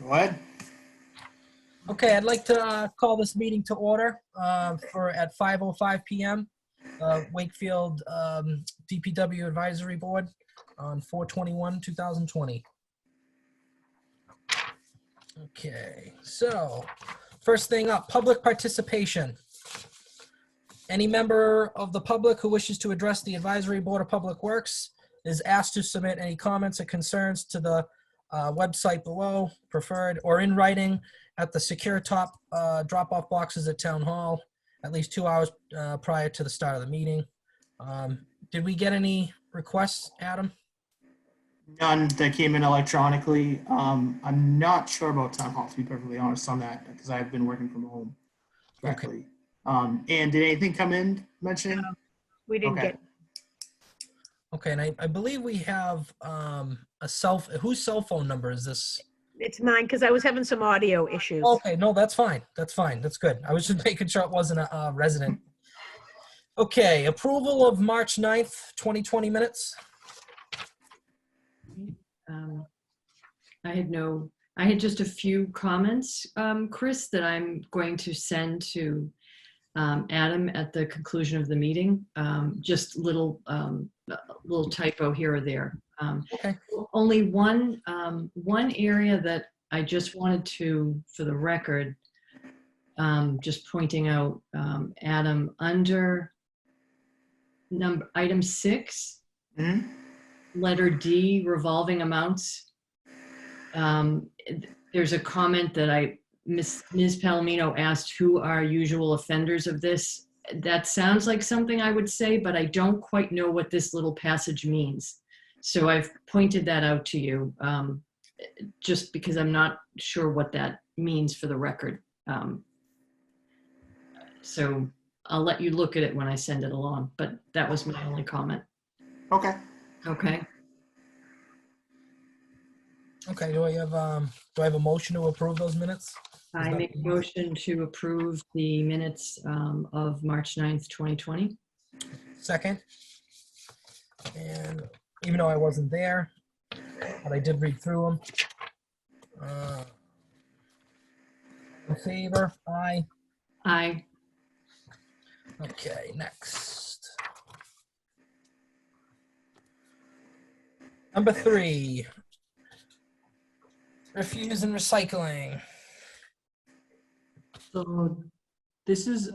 Go ahead. Okay, I'd like to call this meeting to order at 5:05 p.m. Wakefield DPW Advisory Board on 4/21/2020. Okay, so first thing up, public participation. Any member of the public who wishes to address the Advisory Board of Public Works is asked to submit any comments or concerns to the website below, preferred, or in writing at the secure top drop-off boxes at Town Hall at least 2 hours prior to the start of the meeting. Did we get any requests, Adam? None that came in electronically. I'm not sure about Town Hall, to be perfectly honest on that, because I've been working from home directly. And did anything come in mentioned? We didn't get. Okay, and I believe we have whose cell phone number is this? It's mine because I was having some audio issues. Okay, no, that's fine. That's fine. That's good. I was just making sure it wasn't a resident. Okay, approval of March 9th, 2020 minutes. I had just a few comments, Chris, that I'm going to send to Adam at the conclusion of the meeting. Just little typo here or there. Okay. Only one area that I just wanted to, for the record, just pointing out, Adam, under item 6, letter D, revolving amounts. There's a comment that Ms. Palomino asked, who are usual offenders of this? That sounds like something I would say, but I don't quite know what this little passage means. So I've pointed that out to you, just because I'm not sure what that means for the record. So I'll let you look at it when I send it along, but that was my only comment. Okay. Okay. Okay, do I have a motion to approve those minutes? I make a motion to approve the minutes of March 9th, 2020. Second. And even though I wasn't there, but I did read through them. In favor? Aye. Aye. Okay, next. Number 3. Refuse and recycling. So this is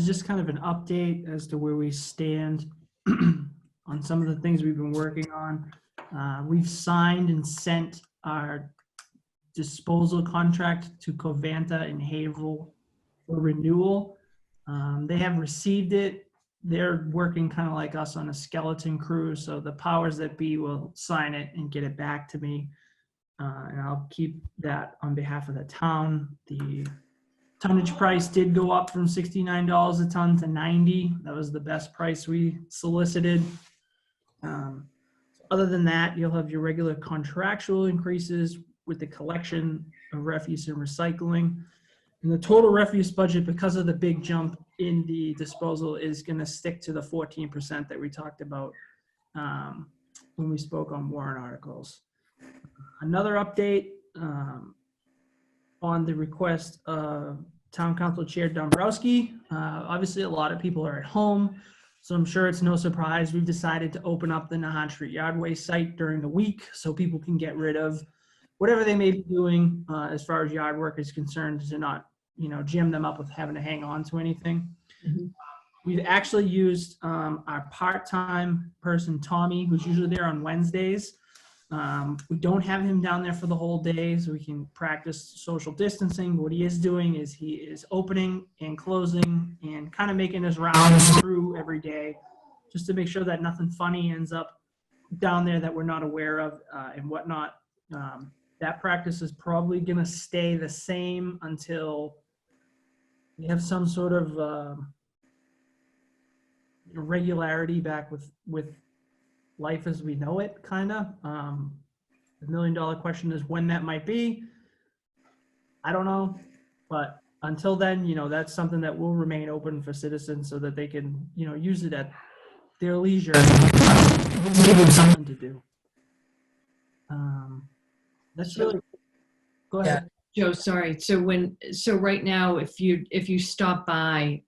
just kind of an update as to where we stand on some of the things we've been working on. We've signed and sent our disposal contract to Covanta in Haverhill for renewal. They have received it. They're working kind of like us on a skeleton crew, so the powers that be will sign it and get it back to me. And I'll keep that on behalf of the town. The tonnage price did go up from $69 a ton to $90. That was the best price we solicited. Other than that, you'll have your regular contractual increases with the collection of refuse and recycling. And the total refuse budget, because of the big jump in the disposal, is going to stick to the 14% that we talked about when we spoke on warrant articles. Another update on the request of Town Council Chair Dombrowski. Obviously, a lot of people are at home, so I'm sure it's no surprise we've decided to open up the Nahat Street Yardway site during the week so people can get rid of whatever they may be doing as far as yard work is concerned, to not, jam them up with having to hang on to anything. Mm-hmm. We've actually used our part-time person, Tommy, who's usually there on Wednesdays. We don't have him down there for the whole day, so we can practice social distancing. What he is doing is he is opening and closing and kind of making his rounds through every day, just to make sure that nothing funny ends up down there that we're not aware of and whatnot. That practice is probably going to stay the same until we have some sort of regularity back with life as we know it, kind of. The $1 million question is when that might be. I don't know, but until then, that's something that will remain open for citizens so that they can, use it at their leisure. Give them something to do. That's So- really, go ahead. Joe, sorry. So right now, if you stop by,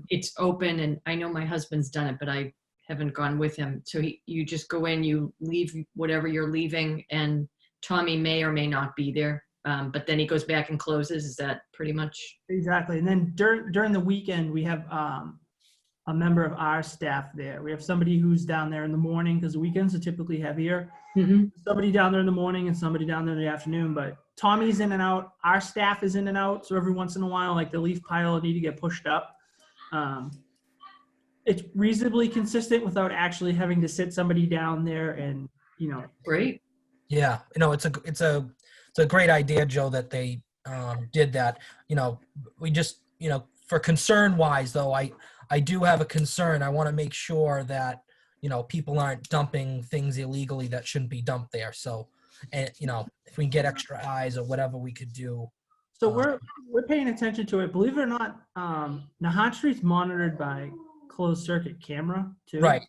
it's open, and I know my husband's done it, but I haven't gone with him. So you just go in, you leave whatever you're leaving, and Tommy may or may not be there. But then he goes back and closes. Is that pretty much? Exactly. And then during the weekend, we have a member of our staff there. We have somebody who's down there in the morning because the weekends are typically heavier. Mhm. Somebody down there in the morning and somebody down there in the afternoon. But Tommy's in and out. Our staff is in and out. So every once in a while, like the leaf pile will need to get pushed up. It's reasonably consistent without actually having to sit somebody down there and, Great. Yeah, it's a great idea, Joe, that they did that. We just, for concern wise though, I do have a concern. I want to make sure that, people aren't dumping things illegally that shouldn't be dumped there. So, and if we can get extra eyes or whatever we could do. So we're paying attention to it. Believe it or not, Nahant Street's monitored by closed circuit camera too. Right.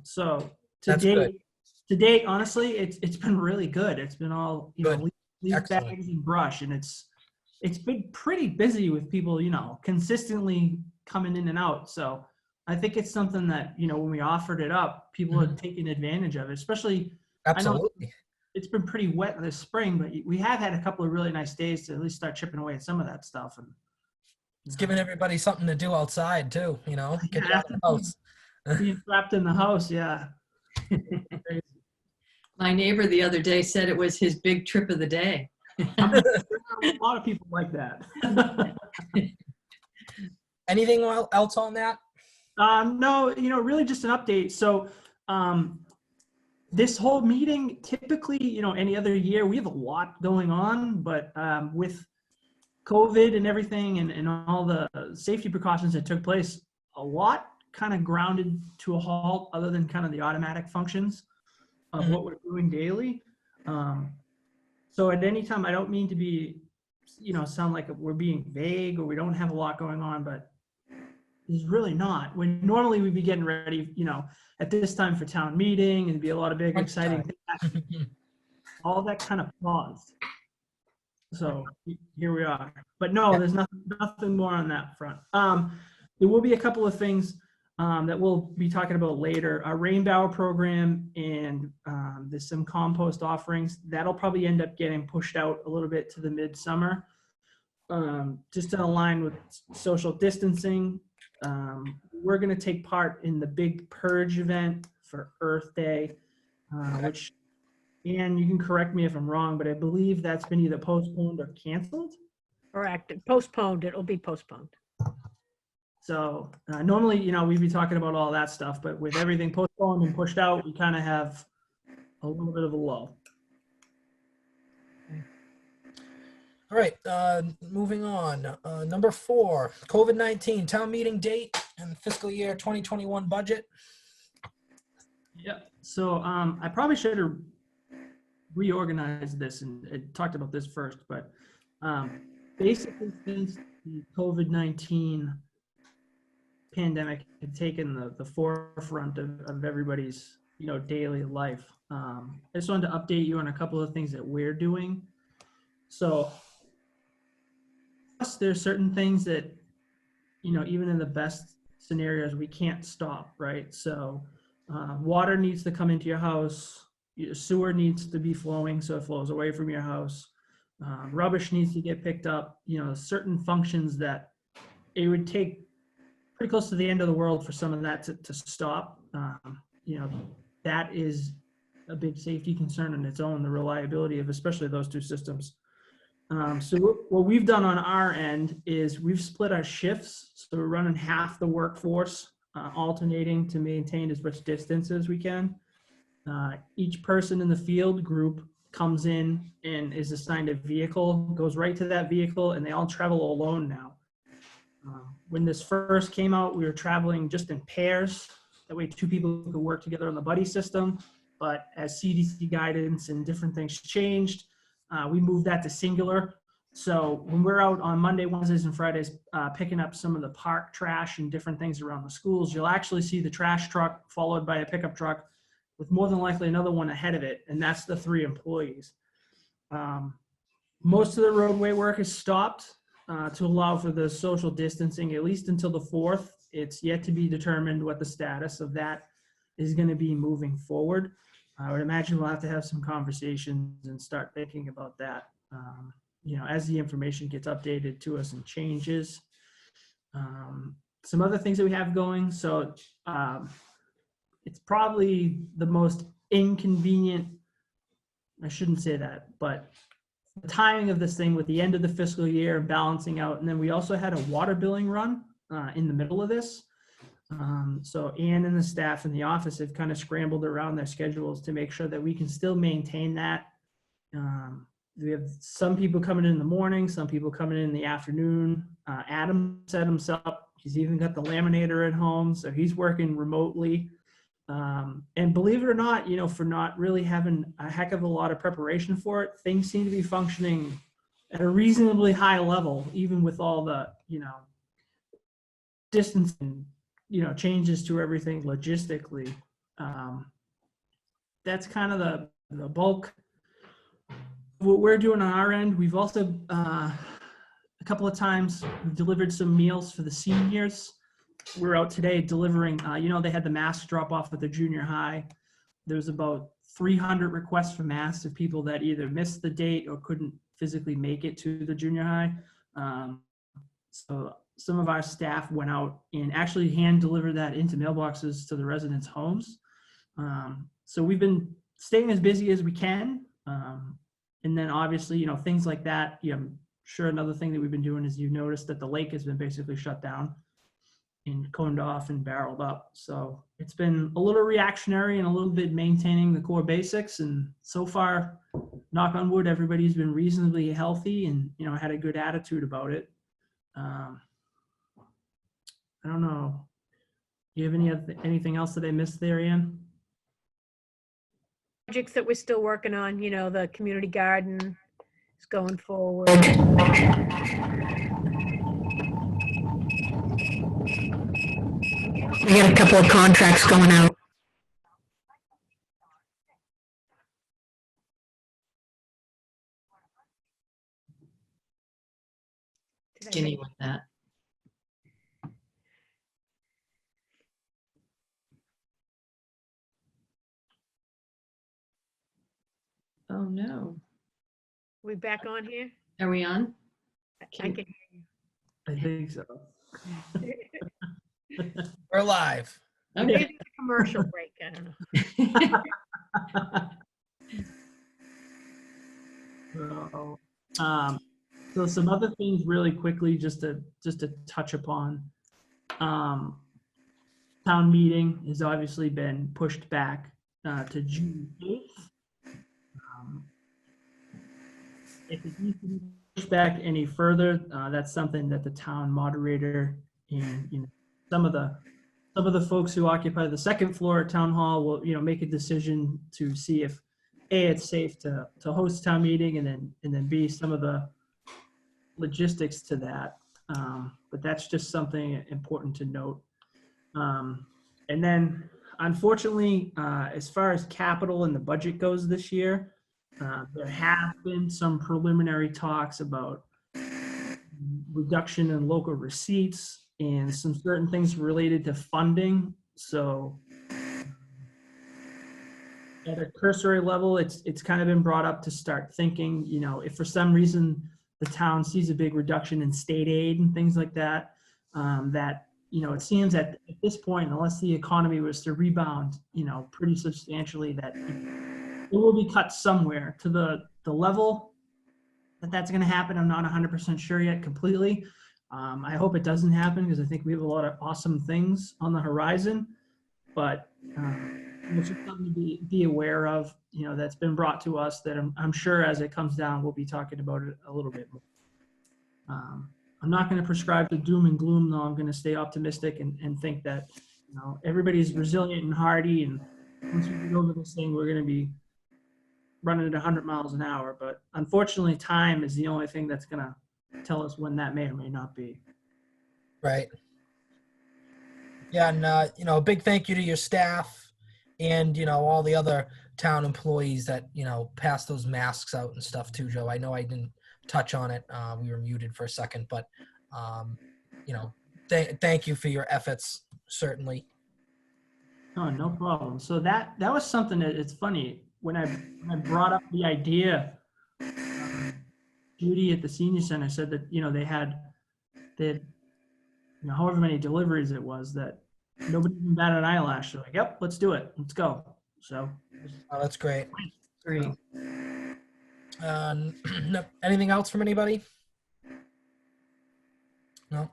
So That's good. to date, honestly, it's been really good. It's been all Good. leaf Excellent. bags and brush, and it's been pretty busy with people consistently coming in and out. So I think it's something that when we offered it up, people are taking advantage of it. Especially, Absolutely. it's been pretty wet this spring, but we have had a couple of really nice days to at least start chipping away at some of that stuff. And It's giving everybody something to do outside too, get you out of the house. being trapped in the house, yeah. My neighbor the other day said it was his big trip of the day. A lot of people like that. Anything else on that? No, really just an update. So this whole meeting, typically, any other year, we have a lot going on, but with COVID and everything and all the safety precautions that took place, a lot kind of grounded to a halt other than kind of the automatic functions of what we're doing daily. So at any time, I don't mean to be, sound like we're being vague or we don't have a lot going on, but it's really not. When normally we'd be getting ready, at this time for town meeting and it'd be a lot of big, exciting things. All that kind of paused. So here we are. But no, there's nothing more on that front. There will be a couple of things that we'll be talking about later. Our Rainbow program and there's some compost offerings. That'll probably end up getting pushed out a little bit to the midsummer. Just to align with social distancing. We're going to take part in the big purge event for Earth Day, which, and you can correct me if I'm wrong, but I believe that's been either postponed or canceled. Correct. Postponed. It'll be postponed. So normally, we'd be talking about all that stuff, but with everything postponed and pushed out, we kind of have a little bit of a lull. All right, moving on. Number 4, COVID-19 town meeting date and fiscal year 2021 budget. Yep. So I probably should have reorganized this and talked about this first, but basically since the COVID-19 pandemic had taken the forefront of everybody's daily life, I just wanted to update you on a couple of things that we're doing. So there's certain things that even in the best scenarios we can't stop, right? So water needs to come into your house, your sewer needs to be flowing so it flows away from your house, rubbish needs to get picked up, certain functions that it would take pretty close to the end of the world for some of that to stop. That is a big safety concern in its own, the reliability of especially those two systems. So what we've done on our end is we've split our shifts. So we're running half the workforce, alternating to maintain as much distance as we can. Each person in the field group comes in and is assigned a vehicle, goes right to that vehicle, and they all travel alone now. When this first came out, we were traveling just in pairs. That way 2 people could work together on the buddy system. But as CDC guidance and different things changed, we moved that to singular. So when we're out on Monday, Wednesdays, and Fridays picking up some of the park trash and different things around the schools, you'll actually see the trash truck followed by a pickup truck with more than likely another one ahead of it, and that's the 3 employees. Most of the roadway work is stopped to allow for the social distancing, at least until the 4th. It's yet to be determined what the status of that is going to be moving forward. I would imagine we'll have to have some conversations and start thinking about that, as the information gets updated to us and changes. Some other things that we have going. So it's probably the most inconvenient, I shouldn't say that, but the timing of this thing with the end of the fiscal year balancing out. And then we also had a water billing run in the middle of this. So Ann and the staff in the office have kind of scrambled around their schedules to make sure that we can still maintain that. We have some people coming in the morning, some people coming in the afternoon. Adam set himself, he's even got the laminator at home, so he's working remotely. And believe it or not, for not really having a heck of a lot of preparation for it, things seem to be functioning at a reasonably high level, even with all the, distance and, changes to everything logistically. That's kind of the bulk. What we're doing on our end, we've also, a couple of times, we've delivered some meals for the seniors. We're out today delivering, they had the masks drop off at the junior high. There's about 300 requests for masks of people that either missed the date or couldn't physically make it to the junior high. So some of our staff went out and actually hand delivered that into mailboxes to the residents' homes. So we've been staying as busy as we can. And then obviously, things like that, I'm sure another thing that we've been doing is you noticed that the lake has been basically shut down and coned off and barreled up. So it's been a little reactionary and a little bit maintaining the core basics. And so far, knock on wood, everybody's been reasonably healthy and, had a good attitude about it. I don't know. Do you have anything else that I missed there, Ian? Projects that we're still working on, the community garden is going forward. We got a couple of contracts going out. Did I Continue make- with that. Oh, no. We back on here? Are we on? I can. I think so. We're live. Maybe Okay. it's a commercial break. I don't know. So some other things really quickly, just to touch upon. Town meeting has obviously been pushed back to June 8th. If it needs to be pushed back any further, that's something that the town moderator and some of the folks who occupy the second floor at town hall will make a decision to see if A, it's safe to host town meeting, and then B, some of the logistics to that. But that's just something important to note. And then unfortunately, as far as capital and the budget goes this year, there have been some preliminary talks about reduction in local receipts and some certain things related to funding. So at a cursory level, it's kind of been brought up to start thinking, if for some reason the town sees a big reduction in state aid and things like that, that, it seems that at this point, unless the economy was to rebound, pretty substantially, that it will be cut somewhere. To the level that's going to happen, I'm not 100% sure yet completely. I hope it doesn't happen because I think we have a lot of awesome things on the horizon, but it's just something to be aware of, that's been brought to us that I'm sure as it comes down, we'll be talking about it a little bit more. I'm not going to prescribe the doom and gloom, though. I'm going to stay optimistic and think that, everybody's resilient and hardy. And once we get over this thing, we're going to be running at 100 miles an hour. But unfortunately, time is the only thing that's going to tell us when that may or may not be. Right. Yeah, and a big thank you to your staff and all the other town employees that, pass those masks out and stuff too, Joe. I know I didn't touch on it. We were muted for a second, but, thank you for your efforts, certainly. Oh, no problem. So that was something that it's funny when I brought up the idea. Judy at the senior center said that they had however many deliveries it was that nobody even batted an eyelash. They're like, "Yep, let's do it. Let's go." So Oh, that's great. Great. Anything else from anybody? No.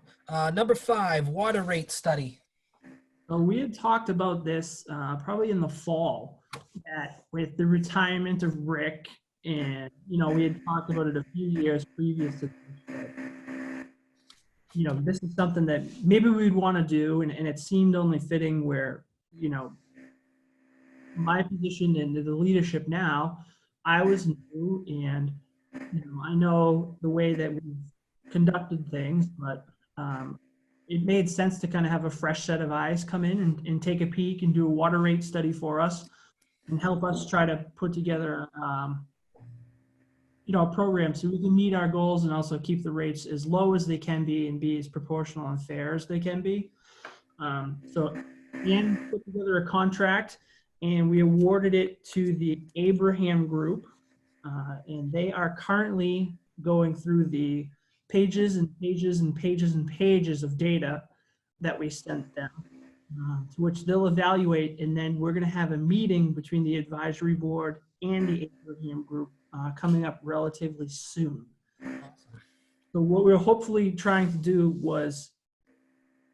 Number 5, water rate study. So we had talked about this probably in the fall, that with the retirement of Rick, and we had talked about it a few years previous to this. This is something that maybe we'd want to do, and it seemed only fitting where my position and the leadership now, I was new, and I know the way that we've conducted things, but it made sense to kind of have a fresh set of eyes come in and take a peek and do a water rate study for us and help us try to put together, a program so we can meet our goals and also keep the rates as low as they can be and be as proportional and fair as they can be. So Ian put together a contract and we awarded it to the Abraham Group, and they are currently going through the pages and pages and pages and pages of data that we sent them, to which they'll evaluate, and then we're going to have a meeting between the advisory board and the Abraham Group coming up relatively soon. So what we're hopefully trying to do was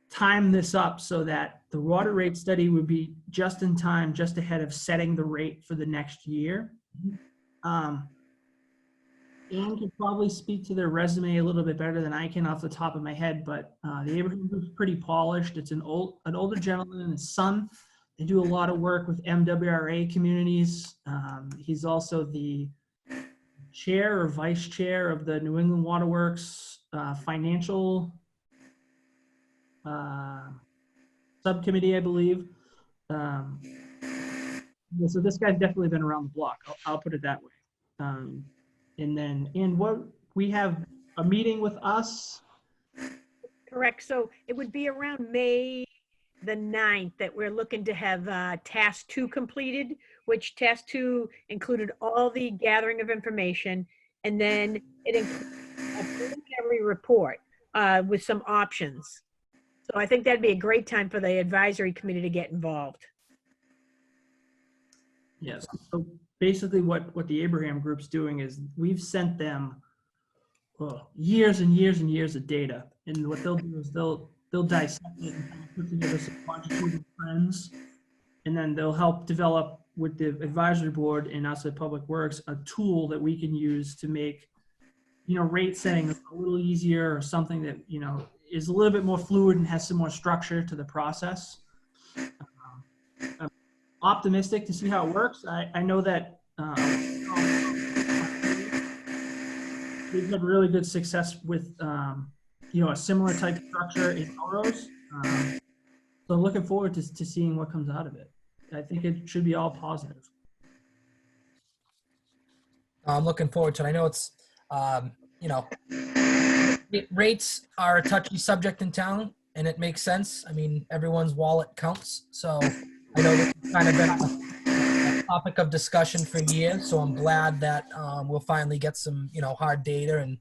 time this up so that the water rate study would be just in time, just ahead of setting the rate for the next year. Anne can probably speak to their resume a little bit better than I can off the top of my head, but the Abraham Group is pretty polished. It's an older gentleman and his son. They do a lot of work with MWRA communities. He's also the chair or vice chair of the New England Waterworks financial subcommittee, I believe. So this guy's definitely been around the block. I'll put it that way. And what we have a meeting with us. Correct. So it would be around May the 9th that we're looking to have task 2 completed, which task 2 included all the gathering of information, and then it included a preliminary report with some options. So I think that'd be a great time for the advisory committee to get involved. Yes. So basically what the Abraham Group's doing is we've sent them years and years and years of data. And what they'll do is they'll dissect it and put together some quantitative trends. And then they'll help develop with the advisory board and us at Public Works a tool that we can use to make, rate setting a little easier, or something that, is a little bit more fluid and has some more structure to the process. I'm optimistic to see how it works. I know that we've had really good success with a similar type structure in Auros. So I'm looking forward to seeing what comes out of it. I think it should be all positive. I'm looking forward to it. I know it's, rates are a touchy subject in town, and it makes sense. I mean, everyone's wallet counts. So I know this has kind of been a topic of discussion for years. So I'm glad that we'll finally get some, hard data and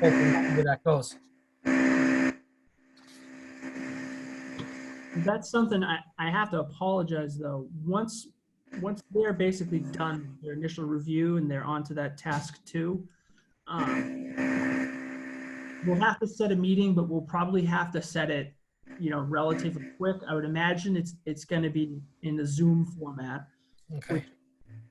hopefully see where that goes. That's something I have to apologize though. Once they're basically done with their initial review and they're on to that task 2, we'll have to set a meeting, but we'll probably have to set it, relatively quick. I would imagine it's going to be in the Zoom format. Okay. Which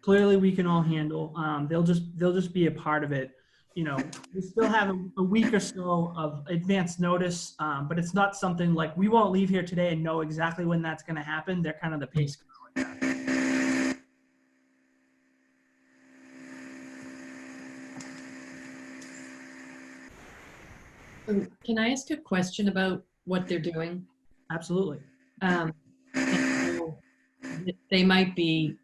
clearly we can all handle. They'll just be a part of it. We still have a week or so of advance notice, but it's not something like we won't leave here today and know exactly when that's going to happen. They're kind of the pace. Can I ask a question about what they're doing? Absolutely. And so they might be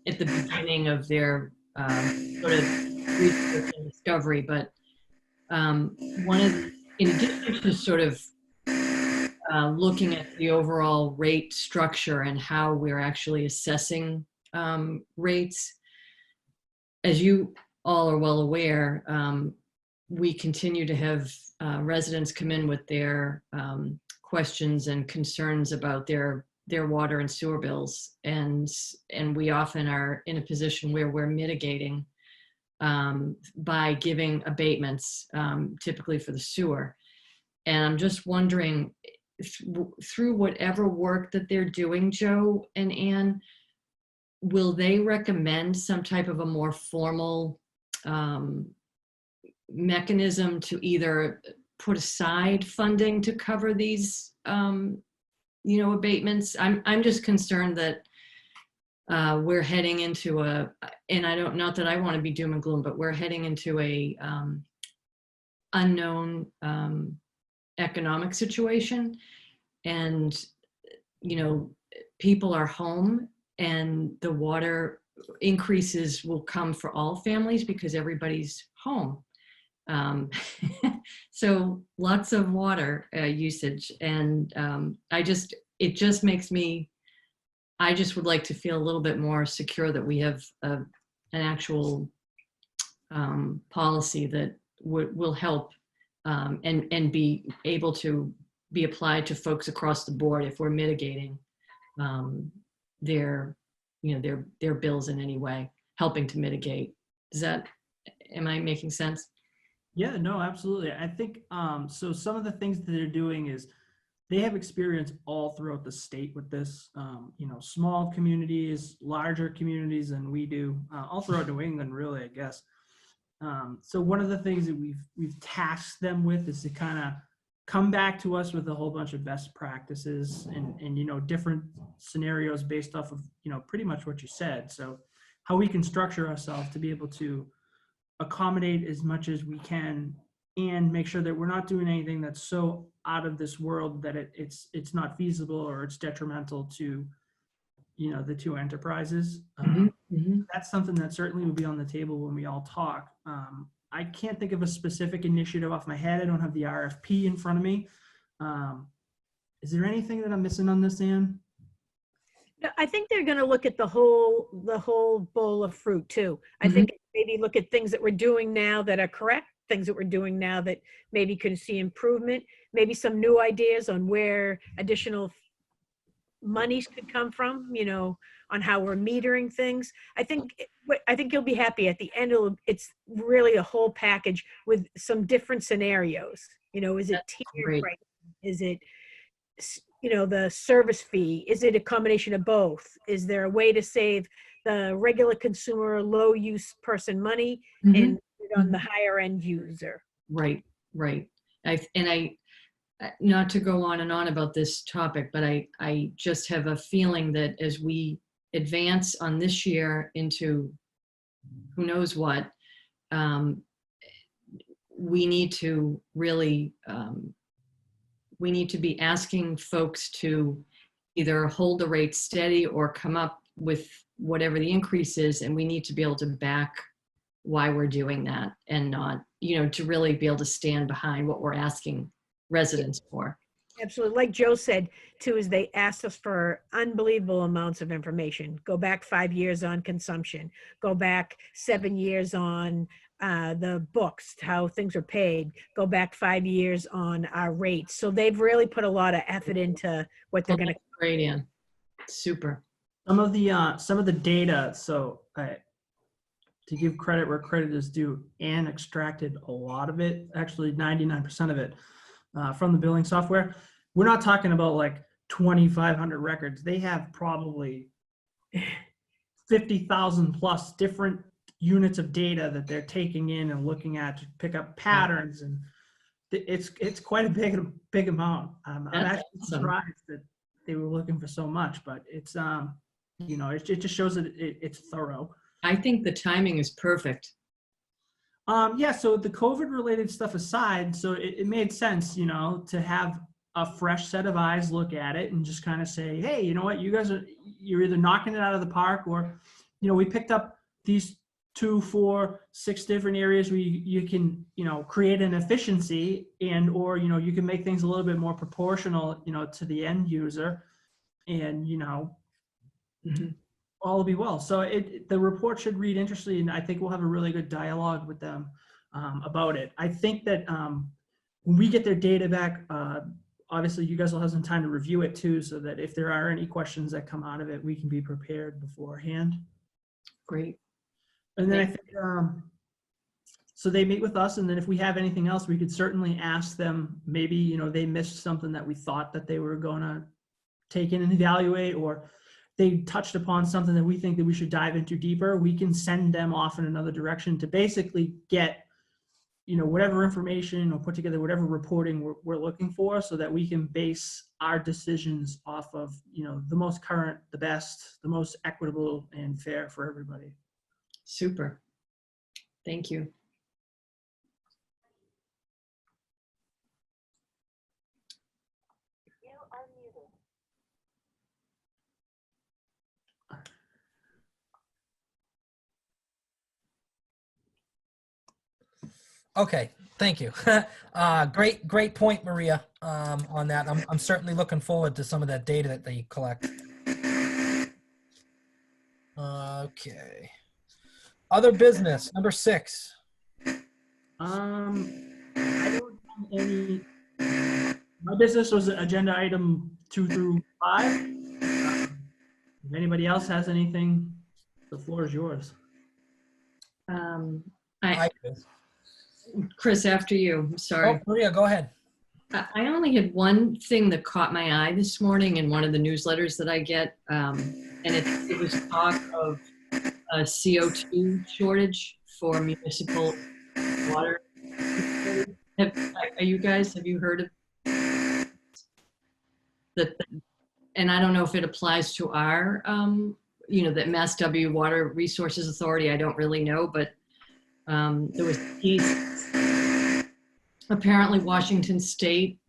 at the beginning of their sort of research and discovery. But in addition to sort of looking at the overall rate structure and how we're actually assessing rates, as you all are well aware, we continue to have residents come in with their questions and concerns about their water and sewer bills, and we often are in a position where we're mitigating by giving abatements, typically for the sewer. And I'm just wondering, through whatever work that they're doing, Joe and Ann, will they recommend some type of a more formal mechanism to either put aside funding to cover these abatements? I'm just concerned that we're heading into and not that I want to be doom and gloom, but we're heading into a unknown economic situation, and people are home, and the water increases will come for all families because everybody's home. So lots of water usage, and I just would like to feel a little bit more secure that we have an actual policy that will help and be able to be applied to folks across the board if we're mitigating their bills in any way, helping to mitigate. Am I making sense? Yeah, no, absolutely. I think so some of the things that they're doing is they have experience all throughout the state with this, small communities, larger communities than we do, all throughout New England, really, I guess. So one of the things that we've tasked them with is to kind of come back to us with a whole bunch of best practices and different scenarios based off of, pretty much what you said. So how we can structure ourselves to be able to accommodate as much as we can and make sure that we're not doing anything that's so out of this world that it's not feasible or it's detrimental to the two enterprises. That's something that certainly will be on the table when we all talk. I can't think of a specific initiative off my head. I don't have the RFP in front of me. Is there anything that I'm missing on this, Ann? No, I think they're going to look at the whole bowl of fruit too. I think maybe look at things that we're doing now that are correct, things that we're doing now that maybe could see improvement, maybe some new ideas on where additional monies could come from, on how we're metering things. I think you'll be happy at the end. It's really a whole package with some different scenarios. Is it tiered price? Is it the service fee? Is it a combination of both? Is there a way to save the regular consumer, low use person money and put it on the higher end user? Right. I not to go on and on about this topic, but I just have a feeling that as we advance on this year into who knows what, we need to really we need to be asking folks to either hold the rate steady or come up with whatever the increase is, and we need to be able to back why we're doing that, and not, to really be able to stand behind what we're asking residents for. Absolutely. Like Joe said too, is they asked us for unbelievable amounts of information. Go back 5 years on consumption, go back 7 years on the books, how things are paid, go back 5 years on our rates. So they've really put a lot of effort into what they're going to. Great, Ann. Super. Some of the data, so to give credit where credit is due, Ann extracted a lot of it, actually 99% of it, from the billing software. We're not talking about like 2,500 records. They have probably 50,000 plus different units of data that they're taking in and looking at to pick up patterns, and it's quite a big amount. I'm actually surprised that they were looking for so much, but it's it just shows that it's thorough. I think the timing is perfect. Yeah, so the COVID related stuff aside, so it made sense, to have a fresh set of eyes look at it and just kind of say, hey, you know what, you're either knocking it out of the park, or, we picked up these 2, 4, 6 different areas where you can, create an efficiency, and, or, you can make things a little bit more proportional, to the end user, and, Mhm. all will be well. So the report should read interesting, and I think we'll have a really good dialogue with them about it. I think that when we get their data back, obviously you guys will have some time to review it too, so that if there are any questions that come out of it, we can be prepared beforehand. Great. And then I think, so they meet with us, and then if we have anything else, we could certainly ask them, maybe, they missed something that we thought that they were gonna take in and evaluate, or they touched upon something that we think that we should dive into deeper. We can send them off in another direction to basically get, whatever information, or put together whatever reporting we're looking for, so that we can base our decisions off of, the most current, the best, the most equitable and fair for everybody. Super. Thank you. Okay, thank you. Great point, Maria, on that. I'm certainly looking forward to some of that data that they collect. Okay. Other business, number 6. I don't have any. My business was agenda item 2 through 5. If anybody else has anything, the floor is yours. I do. Chris, after you. I'm sorry. Oh, Maria, go ahead. I only had one thing that caught my eye this morning in one of the newsletters that I get, and it was talk of a CO2 shortage for municipal water. Have you heard of that? And I don't know if it applies to our, that Mass W Water Resources Authority. I don't really know, but there was a piece. Apparently, Washington State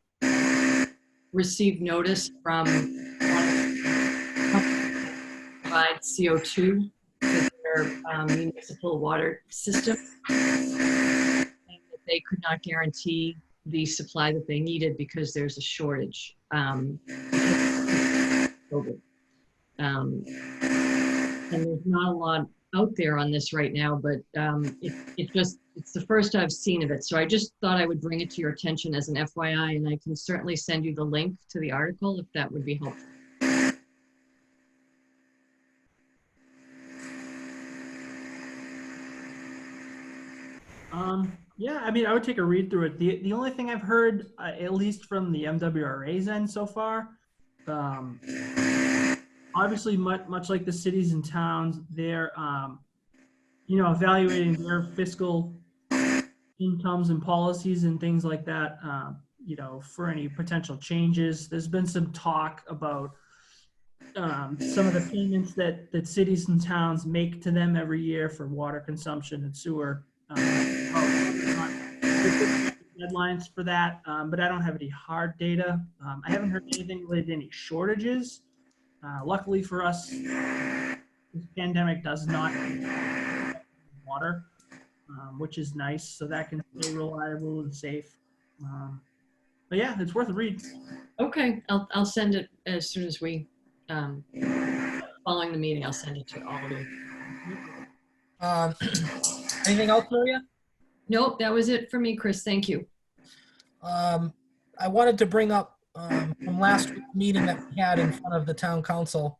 received notice from provide CO2 to their municipal water system, and that they could not guarantee the supply that they needed because there's a shortage. COVID. And there's not a lot out there on this right now, but it's the first I've seen of it. So I just thought I would bring it to your attention as an FYI, and I can certainly send you the link to the article if that would be helpful. Yeah, I mean, I would take a read through it. The only thing I've heard, at least from the MWRA's end so far, obviously much like the cities and towns, they're evaluating their fiscal incomes and policies and things like that, for any potential changes. There's been some talk about some of the payments that cities and towns make to them every year for water consumption and sewer. Deadlines for that, but I don't have any hard data. I haven't heard anything related to any shortages. Luckily for us, this pandemic does not water, which is nice, so that can stay reliable and safe. But yeah, it's worth a read. Okay, I'll send it as soon as we, following the meeting, I'll send it to all of you. Anything else, Maria? Nope, that was it for me, Chris. Thank you. I wanted to bring up from last week's meeting that we had in front of the town council.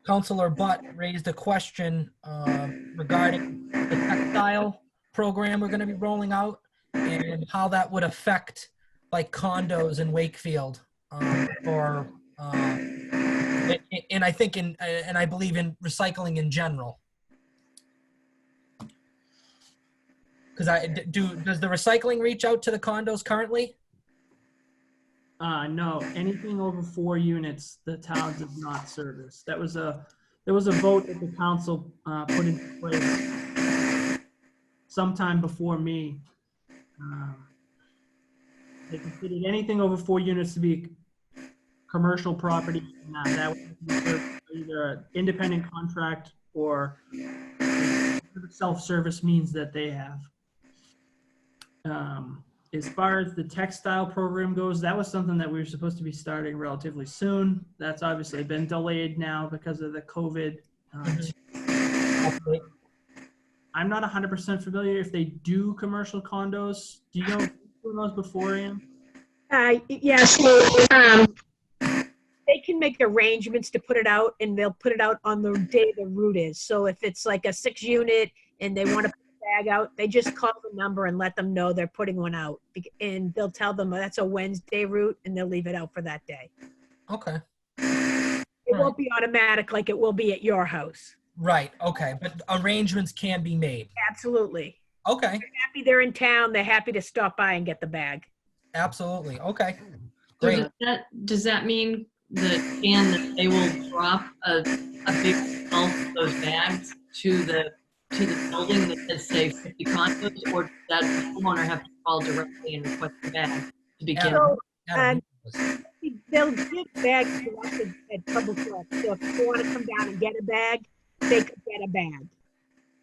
Councilor Butt raised a question regarding the textile program we're going to be rolling out and how that would affect like condos in Wakefield, and I think and I believe in recycling in general. Because does the recycling reach out to the condos currently? No, anything over 4 units, the town does not service. There was a vote that the council put into place sometime before me. they considered anything over 4 units to be commercial property. That would be either an independent contract or self-service means that they have. As far as the textile program goes, that was something that we were supposed to be starting relatively soon. That's obviously been delayed now because of the COVID. I'm not 100% familiar if they do commercial condos. Do you know those before, Ann? Yeah, so they can make arrangements to put it out, and they'll put it out on the day the route is. So if it's like a 6 unit and they want to put a bag out, they just call the number and let them know they're putting one out. And they'll tell them that's a Wednesday route, and they'll leave it out for that day. Okay. It won't be automatic like it will be at your house. Right. Okay. But arrangements can be made. Absolutely. Okay. They're happy they're in town. They're happy to stop by and get the bag. Absolutely. Okay. So Great. does that mean that they will drop a big bulk of those bags to the building that says, say, 50 condos, or does that homeowner have to call directly and request the bag to begin? So, Adam, they'll give bags to us at Public Works. So if you want to come down and get a bag, they could get a bag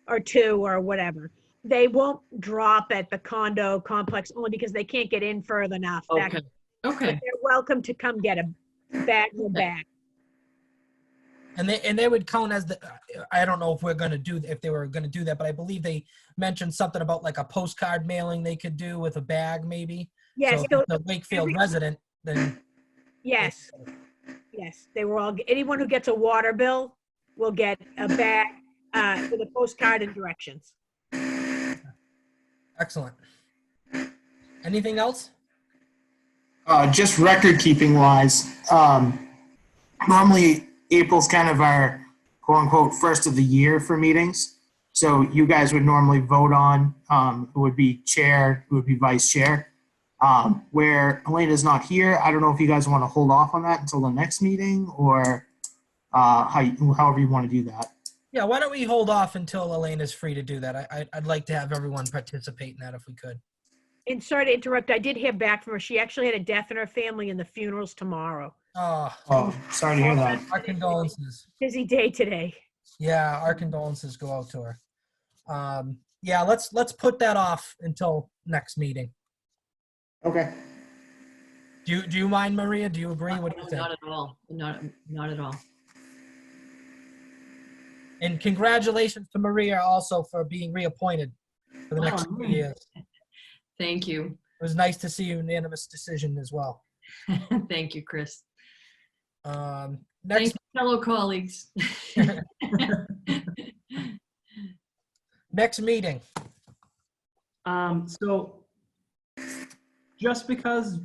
or 2 or whatever. They won't drop at the condo complex only because they can't get in further enough. Okay. But they're welcome to come get a bag or bag. And they would count as the. I don't know if they were gonna do that, but I believe they mentioned something about like a postcard mailing they could do with a bag, maybe. Yes. So So if the Wakefield resident, then yes. They were all. Anyone who gets a water bill will get a bag with a postcard and directions. excellent. Anything else? Just record keeping wise, normally April's kind of our quote unquote first of the year for meetings. So you guys would normally vote on who would be chair, who would be vice chair. Where Elena's not here, I don't know if you guys want to hold off on that until the next meeting or however you want to do that. Yeah, why don't we hold off until Elena's free to do that? I'd like to have everyone participate in that if we could. And sorry to interrupt, I did hear back from her. She actually had a death in her family and the funeral's tomorrow. Oh, sorry to hear that. Our condolences. Busy day today. Yeah, our condolences go out to her. Yeah, let's put that off until next meeting. Okay. Do you mind, Maria? Do you agree? What do you think? Not at all. Not at all. And congratulations to Maria also for being reappointed for the next 2 years. Thank you. It was nice to see a unanimous decision as well. Thank you, Chris. Next, Thank you, fellow colleagues. next meeting. So just because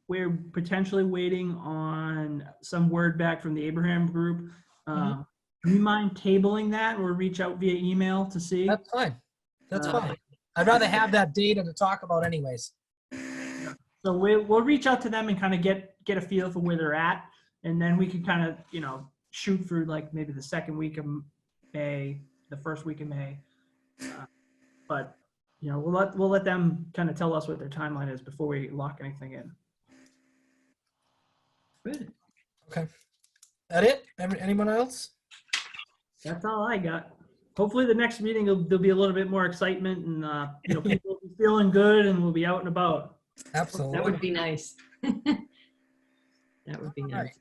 we're potentially waiting on some word back from the Abraham group, do you mind tabling that or reach out via email to see? That's fine. That's fine. I'd rather have that data to talk about anyways. So we'll reach out to them and kind of get a feel for where they're at, and then we can kind of shoot for like maybe the second week of May, the first week of May. But we'll let them kind of tell us what their timeline is before we lock anything in. Good. Okay. That it? Anyone else? That's all I got. Hopefully the next meeting there'll be a little bit more excitement and people will be feeling good and we'll be out and about. Absolutely. That would be nice. That would be nice.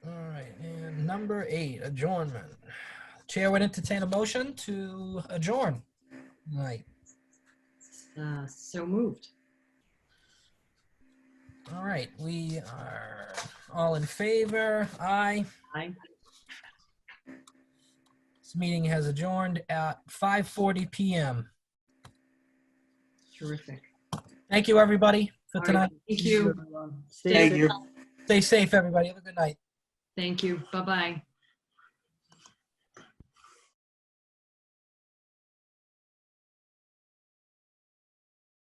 All right. And number 8, adjournment. Chair would entertain a motion to adjourn. All right. So moved. All right. We are all in favor. Aye. Aye. This meeting has adjourned at 5:40 p.m. Terrific. Thank you, everybody, for All tonight. right. Thank you. Stay Thank safe. you. Stay safe, everybody. Have a good night. Thank you. Bye-bye.